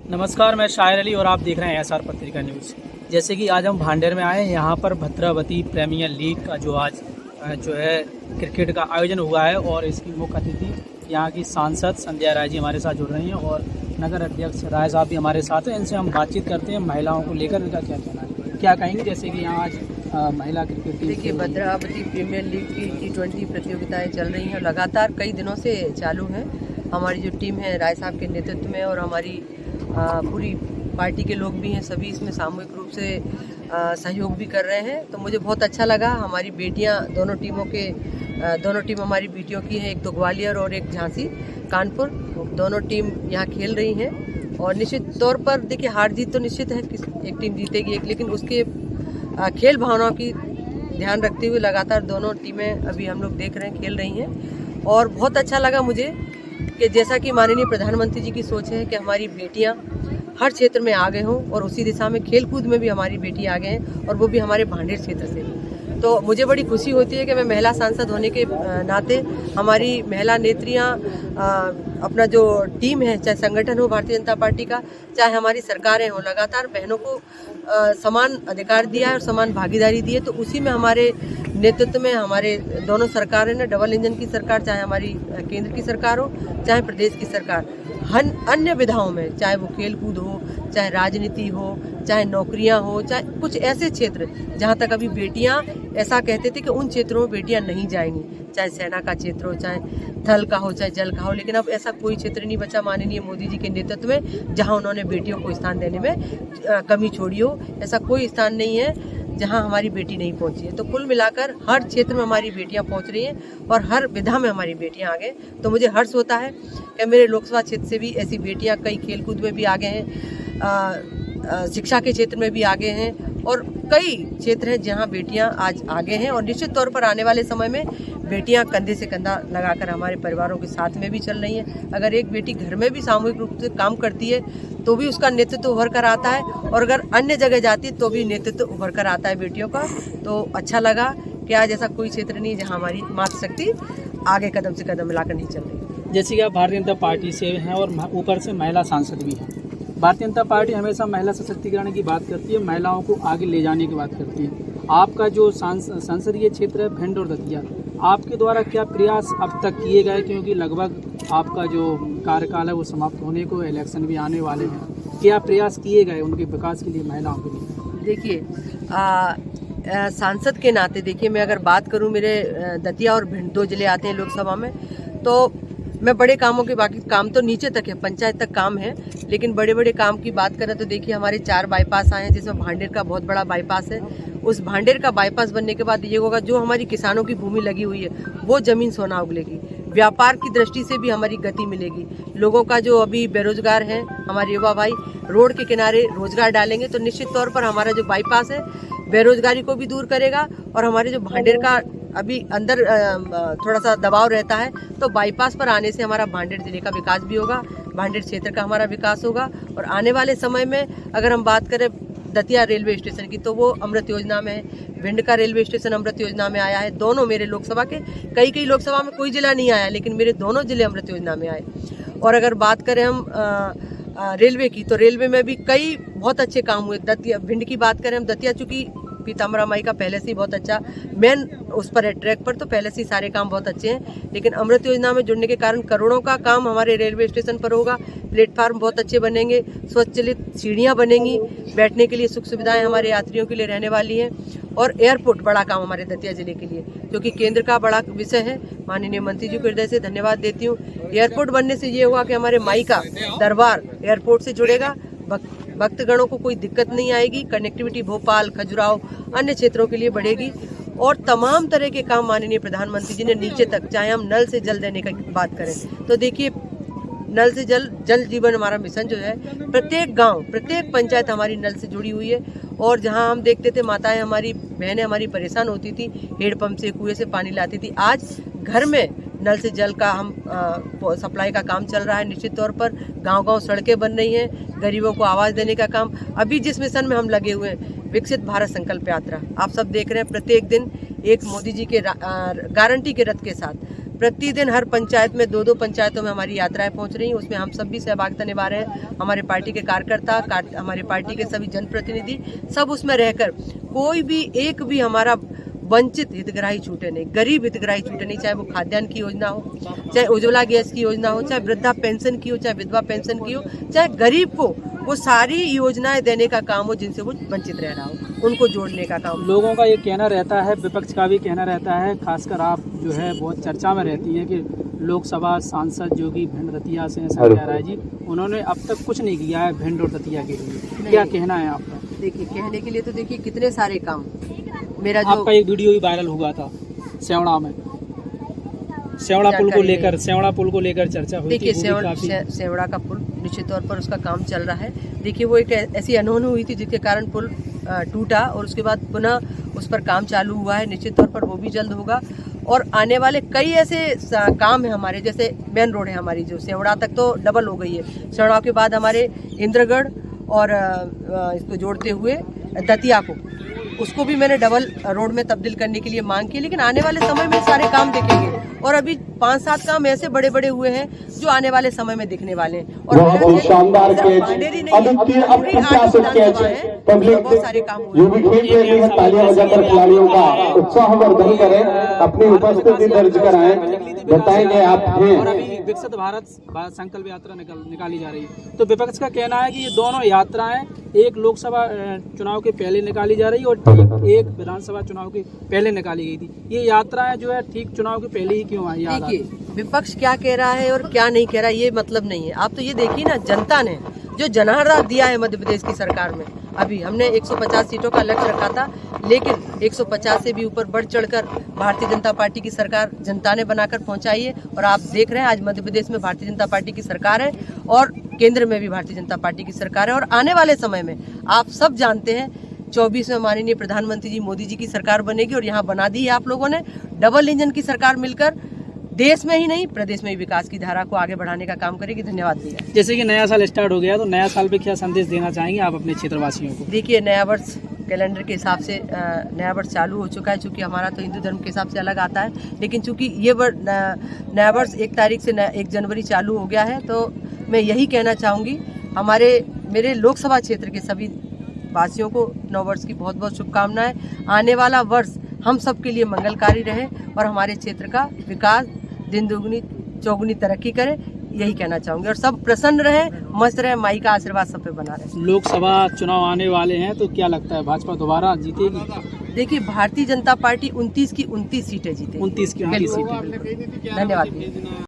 नमस्कार, मैं शायर अली और आप देख रहे हैं एसआर पत्रिका न्यूज़। जैसे कि आज हम भांडेर में आए हैं, यहाँ पर भद्रावती प्रीमियर लीग का जो है क्रिकेट का आयोजन हुआ है और इसकी मुख्य अतिथि यहाँ की सांसद संध्या राय जी हमारे साथ जुड़ रही हैं और नगर अध्यक्ष राय साहब भी हमारे साथ हैं। इनसे हम बातचीत करते हैं महिलाओं को लेकर, इनका क्या कहना है, क्या कहेंगे। जैसे कि यहाँ आज महिला क्रिकेट टीम, देखिए, भद्रावती प्रीमियर लीग की T20 प्रतियोगिताएं चल रही हैं, लगातार कई दिनों से चालू हैं। हमारी जो टीम है राय साहब के नेतृत्व में और हमारी पूरी पार्टी के लोग भी हैं, सभी इसमें सामूहिक रूप से सहयोग भी कर रहे हैं। तो मुझे बहुत अच्छा लगा। हमारी बेटियां दोनों टीम हमारी बेटियों की हैं, एक तो ग्वालियर और एक झांसी कानपुर, दोनों टीम यहाँ खेल रही हैं। और निश्चित तौर पर देखिए, हार जीत तो निश्चित है, एक टीम जीतेगी लेकिन उसके खेल भावनाओं की ध्यान रखते हुए लगातार दोनों टीमें अभी हम लोग देख रहे हैं खेल रही हैं। और बहुत अच्छा लगा मुझे कि जैसा कि माननीय प्रधानमंत्री जी की सोच है कि हमारी बेटियां हर क्षेत्र में आगे हों और उसी दिशा में खेल कूद में भी हमारी बेटी आगे हैं, और वो भी हमारे भांडेर क्षेत्र से। तो मुझे बड़ी खुशी होती है कि मैं महिला सांसद होने के नाते हमारी महिला नेत्रियां अपना जो टीम है, चाहे संगठन हो भारतीय जनता पार्टी का, चाहे हमारी सरकारें हों, लगातार बहनों को समान अधिकार दिया है और समान भागीदारी दी है। तो उसी में हमारे नेतृत्व में हमारे दोनों सरकारें ने, डबल इंजन की सरकार, चाहे हमारी केंद्र की सरकार हो चाहे प्रदेश की सरकार, अन्य विधाओं में, चाहे वो खेल कूद हो, चाहे राजनीति हो, चाहे नौकरियां हो, चाहे कुछ ऐसे क्षेत्र जहां तक अभी बेटियां ऐसा कहते थे कि उन क्षेत्रों में बेटियां नहीं जाएंगी, चाहे सेना का क्षेत्र हो, चाहे थल का हो, चाहे जल का हो, लेकिन अब ऐसा कोई क्षेत्र नहीं बचा माननीय मोदी जी के नेतृत्व में जहां उन्होंने बेटियों को स्थान देने में कमी छोड़ी हो। ऐसा कोई स्थान नहीं है जहां हमारी बेटी नहीं पहुंची है। तो कुल मिलाकर हर क्षेत्र में हमारी बेटियां पहुंच रही हैं और हर विधा में हमारी बेटियां आगे। तो मुझे हर्ष होता है कि मेरे लोकसभा क्षेत्र से भी ऐसी बेटियां कई खेलकूद में भी आगे हैं, शिक्षा के क्षेत्र में भी आगे हैं, और कई क्षेत्र हैं जहां बेटियां आज आगे हैं। और निश्चित तौर पर आने वाले समय में बेटियां कंधे से कंधा लगाकर हमारे परिवारों के साथ में भी चल रही हैं। अगर एक बेटी घर में भी सामूहिक रूप से काम करती है तो भी उसका नेतृत्व उभर कर आता है, और अगर अन्य जगह जाती है तो भी नेतृत्व उभर कर आता है बेटियों का। तो अच्छा लगा कि आज ऐसा कोई क्षेत्र नहीं जहाँ हमारी मातृशक्ति आगे कदम से कदम मिलाकर नहीं चल रही। जैसे कि आप भारतीय जनता पार्टी से हैं और ऊपर से महिला सांसद भी हैं। भारतीय जनता पार्टी हमेशा महिला सशक्तिकरण की बात करती है, महिलाओं को आगे ले जाने की बात करती है। आपका जो संसदीय क्षेत्र है भिंड और दतिया, आपके द्वारा क्या प्रयास अब तक किए गए, क्योंकि लगभग आपका जो कार्यकाल है वो समाप्त होने को, इलेक्शन भी आने वाले हैं, क्या प्रयास किए गए उनके विकास के लिए, महिलाओं के लिए? देखिए, सांसद के नाते देखिए, मैं अगर बात करूं, मेरे दतिया और भिंड 2 जिले आते हैं लोकसभा में, तो मैं बड़े कामों के, बाकी काम तो नीचे तक है, पंचायत तक काम है, लेकिन बड़े बड़े काम की बात करें तो देखिए हमारे 4 बाईपास आए हैं, जिसमें भांडेर का बहुत बड़ा बाईपास है। उस भांडेर का बाईपास बनने के बाद ये होगा, जो हमारी किसानों की भूमि लगी हुई है वो जमीन सोना उगलेगी। व्यापार की दृष्टि से भी हमारी गति मिलेगी। लोगों का जो अभी बेरोजगार हैं, हमारे युवा भाई रोड के किनारे रोजगार डालेंगे, तो निश्चित तौर पर हमारा जो बाईपास है बेरोजगारी को भी दूर करेगा। और हमारे जो भांडेर का अभी अंदर थोड़ा सा दबाव रहता है, तो बाईपास पर आने से हमारा भांडेर जिले का विकास भी होगा, भांडेर क्षेत्र का हमारा विकास होगा। और आने वाले समय में अगर हम बात करें दतिया रेलवे स्टेशन की, तो वो अमृत योजना में है। भिंड का रेलवे स्टेशन अमृत योजना में आया है। दोनों मेरे लोकसभा के, कई लोकसभा में कोई जिला नहीं आया, लेकिन मेरे दोनों जिले अमृत योजना में आए। और अगर बात करें हम रेलवे की, तो रेलवे में भी कई बहुत अच्छे काम हुए। दतिया भिंड की बात करें हम, दतिया चूँकि पीताम्बरा माई का पहले से ही बहुत अच्छा मेन उस पर है, ट्रैक पर, तो पहले से ही सारे काम बहुत अच्छे हैं। लेकिन अमृत योजना में जुड़ने के कारण करोड़ों का काम हमारे रेलवे स्टेशन पर होगा। प्लेटफार्म बहुत अच्छे बनेंगे, स्वचालित सीढ़ियाँ बनेंगी, बैठने के लिए सुख सुविधाएं हमारे यात्रियों के लिए रहने वाली हैं। और एयरपोर्ट, बड़ा काम हमारे दतिया जिले के लिए, जो कि केंद्र का बड़ा विषय है। माननीय मंत्री जी को हृदय से धन्यवाद देती हूँ। एयरपोर्ट बनने से ये हुआ कि हमारे माई का दरबार एयरपोर्ट से जुड़ेगा, भक्तगणों को कोई दिक्कत नहीं आएगी। कनेक्टिविटी भोपाल, खजुराहो, अन्य क्षेत्रों के लिए बढ़ेगी। और तमाम तरह के काम माननीय प्रधानमंत्री जी ने नीचे तक, चाहे हम नल से जल देने की बात करें, तो देखिए नल से जल, जल जीवन हमारा मिशन जो है, प्रत्येक गांव, प्रत्येक पंचायत हमारी नल से जुड़ी हुई है। और जहां हम देखते थे माताएं हमारी, बहनें हमारी परेशान होती थी, हेडपंप से, कुएं से पानी लाती थी, आज घर में नल से जल का हम सप्लाई का काम चल रहा है। निश्चित तौर पर गांव-गांव सड़कें बन रही हैं, गरीबों को आवाज़ देने का काम। अभी जिस मिशन में हम लगे हुए हैं, विकसित भारत संकल्प यात्रा, आप सब देख रहे हैं, प्रत्येक दिन एक मोदी जी के गारंटी के रथ के साथ प्रतिदिन हर पंचायत में 2-2 पंचायतों में हमारी यात्राएं पहुंच रही हैं। उसमें हम सब भी सहभागिता निभा रहे हैं। हमारे पार्टी के कार्यकर्ता, हमारे पार्टी के सभी जनप्रतिनिधि सब उसमें रहकर कोई भी एक भी हमारा वंचित हितग्राही छूटे नहीं, गरीब हितग्राही छूटे नहीं, चाहे वो खाद्यान्न की योजना हो, चाहे उज्ज्वला गैस की योजना हो, चाहे वृद्धा पेंशन की हो, चाहे विधवा पेंशन की हो, चाहे गरीब को वो सारी योजनाएं देने का काम हो जिनसे वो वंचित रह रहा हो, उनको जोड़ने का काम। लोगों का ये कहना रहता है, विपक्ष का भी कहना रहता है, खासकर आप जो है बहुत चर्चा में रहती हैं कि लोकसभा सांसद जो कि भिंड रतिया से हैं संध्या राय जी, उन्होंने अब तक कुछ नहीं किया है भिंड और रतिया के लिए। क्या कहना है आपका? देखिए, कहने के लिए तो देखिए कितने सारे काम। मेरा जो आपका एक वीडियो भी वायरल हुआ था सेवड़ा में, सेवड़ा पुल को लेकर चर्चा हुई थी। देखिए, सेवड़ा का पुल निश्चित तौर पर उसका काम चल रहा है। देखिए, वो एक ऐसी अनहोनी हुई थी जिसके कारण पुल टूटा और उसके बाद पुनः उस पर काम चालू हुआ है। निश्चित तौर पर वो भी जल्द होगा और आने वाले कई ऐसे काम है हमारे, जैसे मेन रोड है हमारी जो सेवड़ा तक तो डबल हो गई है। सेवड़ा के बाद हमारे इंद्रगढ़ और इसको जोड़ते हुए दतिया को, उसको भी मैंने डबल रोड में तब्दील करने के लिए मांग की। लेकिन आने वाले समय में सारे काम देखेंगे और अभी 5-7 काम ऐसे बड़े बड़े हुए हैं जो आने वाले समय में दिखने वाले हैं। और शानदार कैच, अद्वितीय अप्रत्याशित कैच, पब्लिक तालियां बजाकर खिलाड़ियों का उत्साहवर्धन करें, अपनी उपस्थिति दर्ज कराएं, बताएंगे आप हैं। और अभी विकसित भारत संकल्प यात्रा निकाली जा रही है, तो विपक्ष का कहना है कि ये दोनों यात्राएं एक लोकसभा चुनाव के पहले निकाली जा रही है और ठीक एक विधानसभा चुनाव के पहले निकाली गई थी। ये यात्राएं जो है ठीक चुनाव के पहले ही क्यों आई? देखिए, विपक्ष क्या कह रहा है और क्या नहीं कह रहा है ये मतलब नहीं है। आप तो ये देखिए ना, जनता ने जो जनाधार दिया है मध्य प्रदेश की सरकार में, अभी हमने 150 सीटों का लक्ष्य रखा था, लेकिन 150 से भी ऊपर बढ़ चढ़कर भारतीय जनता पार्टी की सरकार जनता ने बनाकर पहुंचाई है। और आप देख रहे हैं आज मध्य प्रदेश में भारतीय जनता पार्टी की सरकार है और केंद्र में भी भारतीय जनता पार्टी की सरकार है। और आने वाले समय में आप सब जानते हैं 24 में माननीय प्रधानमंत्री जी मोदी जी की सरकार बनेगी और यहाँ बना दी है आप लोगों ने डबल इंजन की सरकार मिलकर देश में ही नहीं प्रदेश में भी विकास की धारा को आगे बढ़ाने का काम करेगी। धन्यवाद भैया। जैसे कि नया साल स्टार्ट हो गया, तो नया साल पे क्या संदेश देना चाहेंगे आप अपने क्षेत्रवासियों को? देखिए, नया वर्ष कैलेंडर के हिसाब से नया वर्ष चालू हो चुका है। चूँकि हमारा तो हिंदू धर्म के हिसाब से अलग आता है, लेकिन चूँकि ये नया वर्ष 1 तारीख से 1 जनवरी चालू हो गया है, तो मैं यही कहना चाहूँगी मेरे लोकसभा क्षेत्र के सभी वासियों को नववर्ष की बहुत बहुत शुभकामनाएं। आने वाला वर्ष हम सब के लिए मंगलकारी रहे और हमारे क्षेत्र का विकास दिन दुगनी चौगुनी तरक्की करे, यही कहना चाहूँगी। और सब प्रसन्न रहे, मस्त रहे, माई का आशीर्वाद सब पे बना रहे। लोकसभा चुनाव आने वाले हैं, तो क्या लगता है भाजपा दोबारा जीतेगी? देखिए, भारतीय जनता पार्टी 29 की 29 सीटें जीतेगी। 29 की 29 सीटें। धन्यवाद।